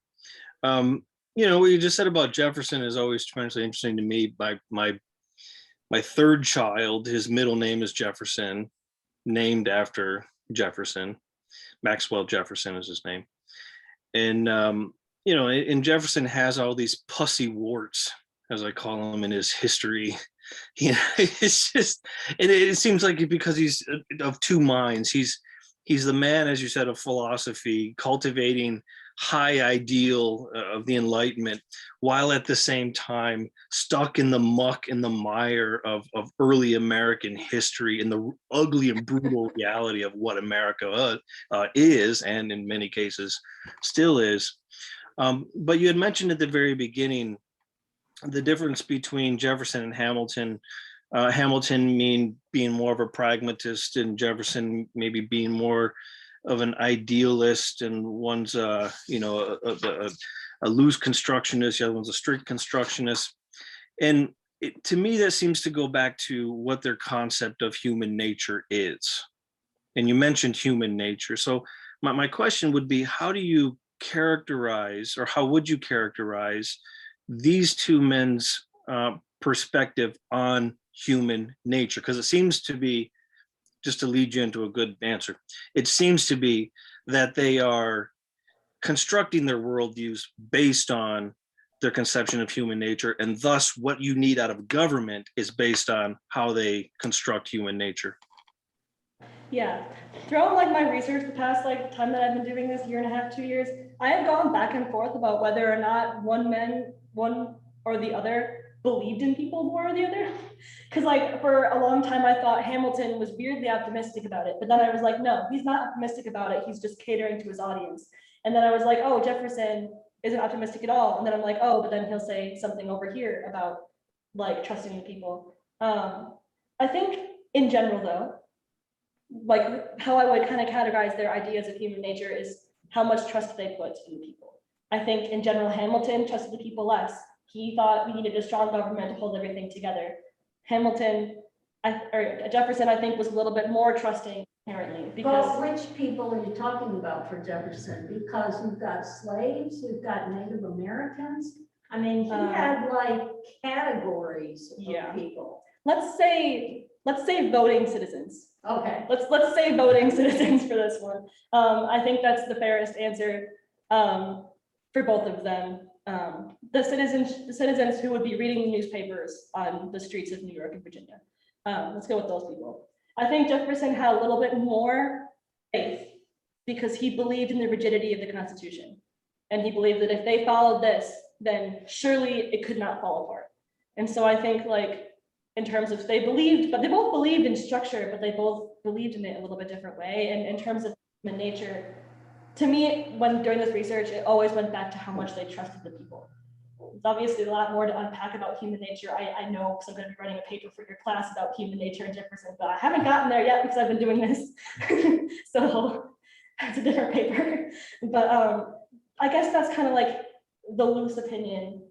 You know, what you just said about Jefferson is always tremendously interesting to me. My third child, his middle name is Jefferson, named after Jefferson. Maxwell Jefferson is his name. And, you know, and Jefferson has all these pussy warts, as I call them, in his history. You know, it's just, it seems like because he's of two minds. He's the man, as you said, of philosophy, cultivating high ideal of the Enlightenment, while at the same time stuck in the muck and the mire of early American history and the ugly and brutal reality of what America is, and in many cases still is. But you had mentioned at the very beginning the difference between Jefferson and Hamilton. Hamilton being more of a pragmatist, and Jefferson maybe being more of an idealist, and one's you know, a loose constructionist, the other one's a strict constructionist. And to me, that seems to go back to what their concept of human nature is. And you mentioned human nature. So my question would be, how do you characterize, or how would you characterize these two men's perspective on human nature? Because it seems to be, just to lead you into a good answer, it seems to be that they are constructing their worldviews based on their conception of human nature, and thus what you need out of government is based on how they construct human nature. Yeah, throughout like my research the past like time that I've been doing this, 1.5 to 2 years, I have gone back and forth about whether or not one or the other believed in people more or the other. Because like for a long time I thought Hamilton was weirdly optimistic about it, but then I was like, no, he's not optimistic about it, he's just catering to his audience. And then I was like, oh, Jefferson isn't optimistic at all. And then I'm like, oh, but then he'll say something over here about like trusting the people. I think in general though, like how I would kind of categorize their ideas of human nature is how much trust they put in the people. I think in general, Hamilton trusted the people less. He thought we needed a strong government to hold everything together. Jefferson, I think, was a little bit more trusting apparently, because Well, which people are you talking about for Jefferson? Because you've got slaves, you've got Native Americans. I mean, he had like categories of people. let's say voting citizens. Okay. Let's say voting citizens for this one. I think that's the fairest answer for both of them. The citizens who would be reading the newspapers on the streets of New York and Virginia. Let's go with those people. I think Jefferson had a little bit more faith because he believed in the rigidity of the Constitution. And he believed that if they followed this, then surely it could not fall apart. And so I think like in terms of they both believed in structure, but they both believed in it a little bit different way. And in terms of human nature, to me, when during this research, it always went back to how much they trusted the people. There's obviously a lot more to unpack about human nature. I know because I'm going to be writing a paper for your class about human nature and Jefferson, but I haven't gotten there yet because I've been doing this. So it's a different paper. But I guess that's kind of like the loose opinion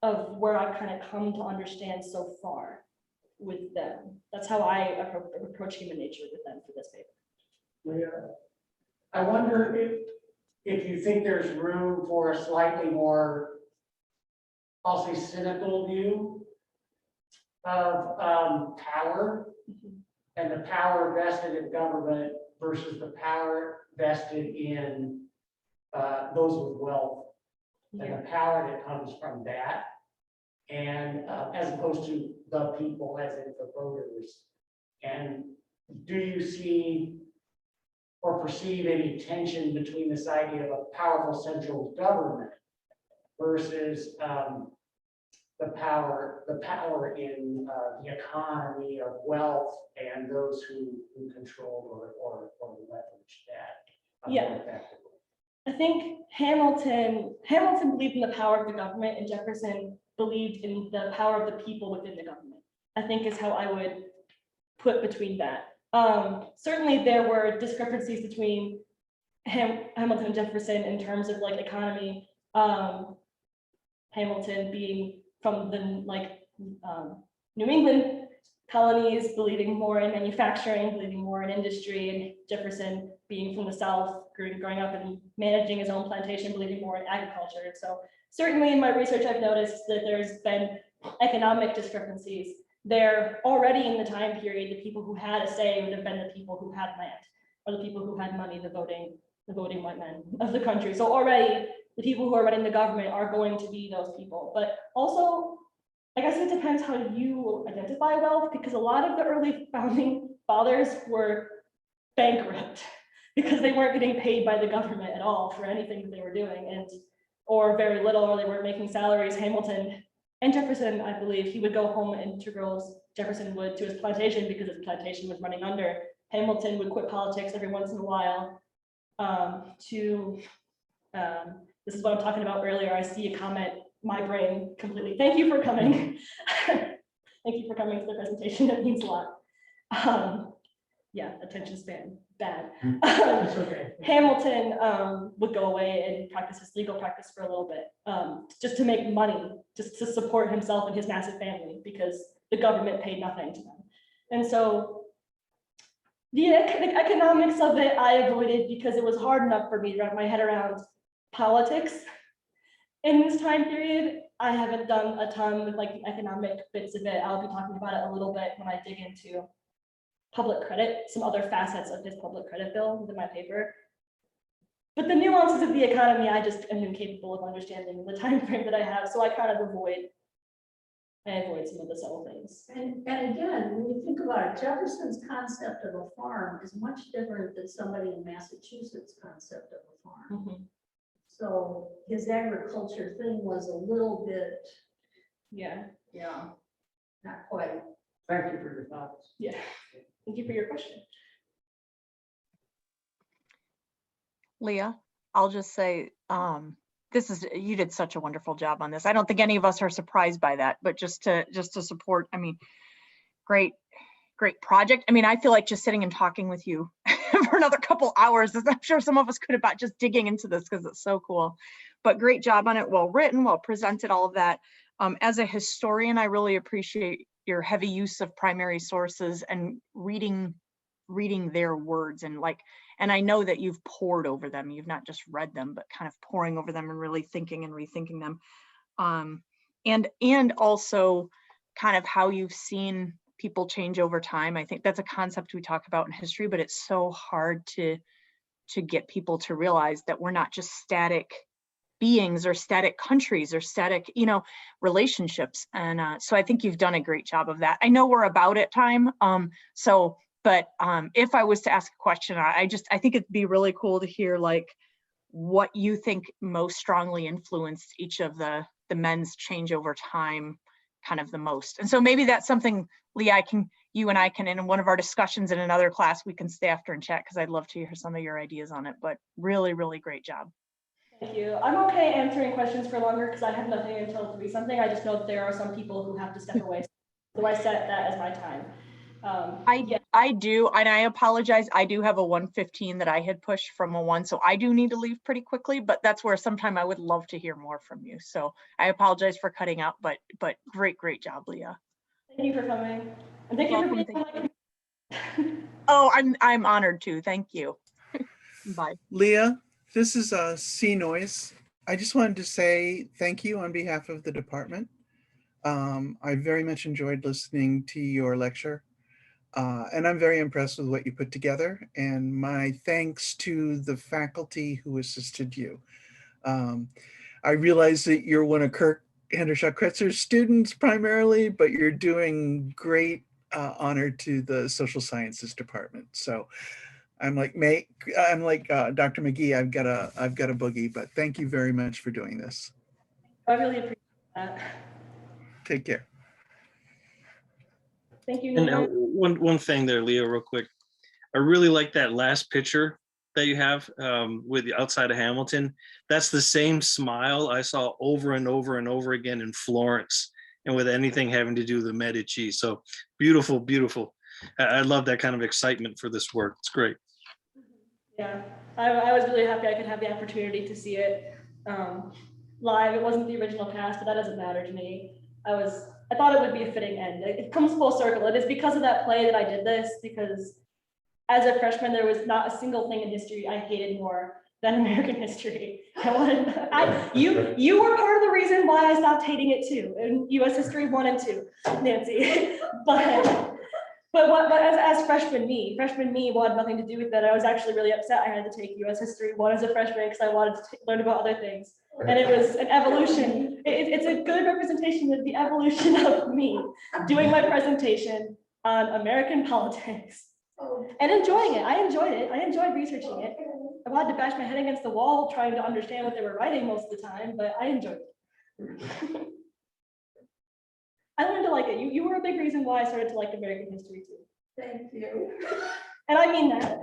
of where I've kind of come to understand so far with them. That's how I approach human nature with them for this paper. Yeah. I wonder if you think there's room for a slightly more, I'll say, cynical view of power and the power vested in government versus the power vested in those with wealth, and the power that comes from that, and as opposed to the people, as in the voters. And do you see or perceive any tension between this idea of a powerful central government versus the power in the economy of wealth and those who control or leverage that? Yeah. more effectively? I think Hamilton believed in the power of the government, and Jefferson believed in the power of the people within the government, I think is how I would put between that. Certainly there were discrepancies between Hamilton and Jefferson in terms of like economy. Hamilton being from the New England colonies, believing more in manufacturing, believing more in industry, and Jefferson being from the South, growing up and managing his own plantation, believing more in agriculture. And so certainly in my research, I've noticed that there's been economic discrepancies. There already in the time period, the people who had a say would have been the people who had land, or the people who had money, the voting white men of the country. So already the people who are running the government are going to be those people. But also, I guess it depends how you identify wealth, because a lot of the early founding fathers were bankrupt because they weren't getting paid by the government at all for anything that they were doing, or very little, or they weren't making salaries. Hamilton and Jefferson, I believe, he would go home in integrals. Jefferson would to his plantation because his plantation was running under. Hamilton would quit politics every once in a while this is what I'm talking about earlier. I see a comment, my brain completely. Thank you for coming. Thank you for coming to the presentation. It means a lot. Yeah, attention span, bad. It's okay. Hamilton would go away and practice his legal practice for a little bit, just to make money, just to support himself and his massive family, because the government paid nothing to them. And so the economics of it, I avoided because it was hard enough for me to wrap my head around politics in this time period. I haven't done a ton with like the economic bits of it. I'll be talking about it a little bit when I dig into public credit, some other facets of his public credit bill within my paper. But the nuances of the economy, I just am incapable of understanding in the time frame that I have. So I kind of avoid some of the subtle things. And again, when you think about it, Jefferson's concept of a farm is much different than somebody in Massachusetts' concept of a farm. Mm-hmm. So his agriculture thing was a little bit, Yeah. not quite. Thank you for your thoughts. Yeah. Thank you for your question. Leah, I'll just say, you did such a wonderful job on this. I don't think any of us are surprised by that, but just to support, I mean, great project. I mean, I feel like just sitting and talking with you for another couple hours, I'm sure some of us could about just digging into this because it's so cool. But great job on it, well written, well presented, all of that. As a historian, I really appreciate your heavy use of primary sources and reading their words, and I know that you've pored over them. You've not just read them, but kind of poring over them and really thinking and rethinking them. And also kind of how you've seen people change over time. I think that's a concept we talk about in history, but it's so hard to get people to realize that we're not just static beings or static countries or static, relationships. And so I think you've done a great job of that. I know we're about at time. But if I was to ask a question, I think it'd be really cool to hear like what you think most strongly influenced each of the men's change over time kind of the most. And so maybe that's something, Leah, you and I can, in one of our discussions in another class, we can stay after and chat, because I'd love to hear some of your ideas on it. But really, really great job. Thank you. I'm okay answering questions for longer because I have nothing until 3 something. I just know that there are some people who have to step away. So I set that as my time. I do, and I apologize. I do have a 1:15 that I had pushed from a 1, so I do need to leave pretty quickly, but that's where sometime I would love to hear more from you. So I apologize for cutting out, but great job, Leah. Thank you for coming. And thank you for being on my Oh, I'm honored to. Thank you. Bye. Leah, this is C Noise. I just wanted to say thank you on behalf of the department. I very much enjoyed listening to your lecture. And I'm very impressed with what you put together, and my thanks to the faculty who assisted you. I realize that you're one of Kirk Hendershot-Kretzer's students primarily, but you're doing great honor to the social sciences department. So I'm like Dr. McGee, I've got a boogie, but thank you very much for doing this. I really appreciate that. Take care. Thank you, And Nina. one thing there, Leo, real quick. I really like that last picture that you have with the outside of Hamilton. That's the same smile I saw over and over and over again in Florence, and with anything having to do with the Medici. So beautiful, beautiful. I love that kind of excitement for this work. It's great. Yeah, I was really happy I could have the opportunity to see it live. It wasn't the original cast, but that doesn't matter to me. I thought it would be a fitting end. It comes full circle. It is because of that play that I did this, because as a freshman, there was not a single thing in history I hated more than American history. You were part of the reason why I stopped hating it too, in US History 1 and 2, Nancy. But as freshman me wanted nothing to do with that. I was actually really upset I had to take US History 1 as a freshman because I wanted to learn about other things. And it was an evolution. It's a good representation of the evolution of me doing my presentation on American politics and enjoying it. I enjoyed it. I enjoyed researching it. I wanted to bash my head against the wall trying to understand what they were writing most of the time, but I enjoyed it. I learned to like it. You were a big reason why I started to like American history too. Thank you. And I mean that.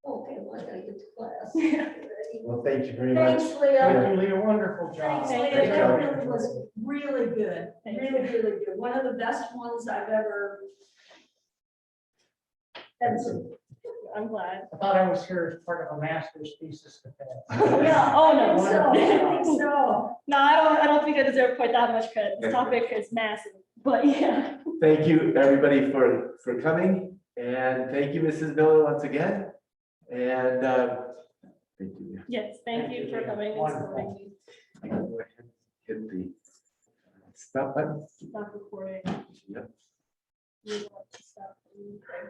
Okay, well, I gotta get to class. Well, thank you very much. Thanks, Leo. Thank you, Leah, wonderful job. Thanks, Thank Leah. you. That really was really good. Thank Really, really good. One of the best ones I've ever. I'm glad. I thought I was here as part of a master's thesis defense. Yeah, Oh, no. so, I think so. No, I don't think I deserve quite that much credit. This topic is massive, but yeah. Thank you, everybody, for coming, and thank you, Mrs. Miller, once again. And thank you. Yes, thank you for coming and supporting me. I'm gonna go ahead and hit the stop button. Stop recording. Yep. You want to stop. Okay.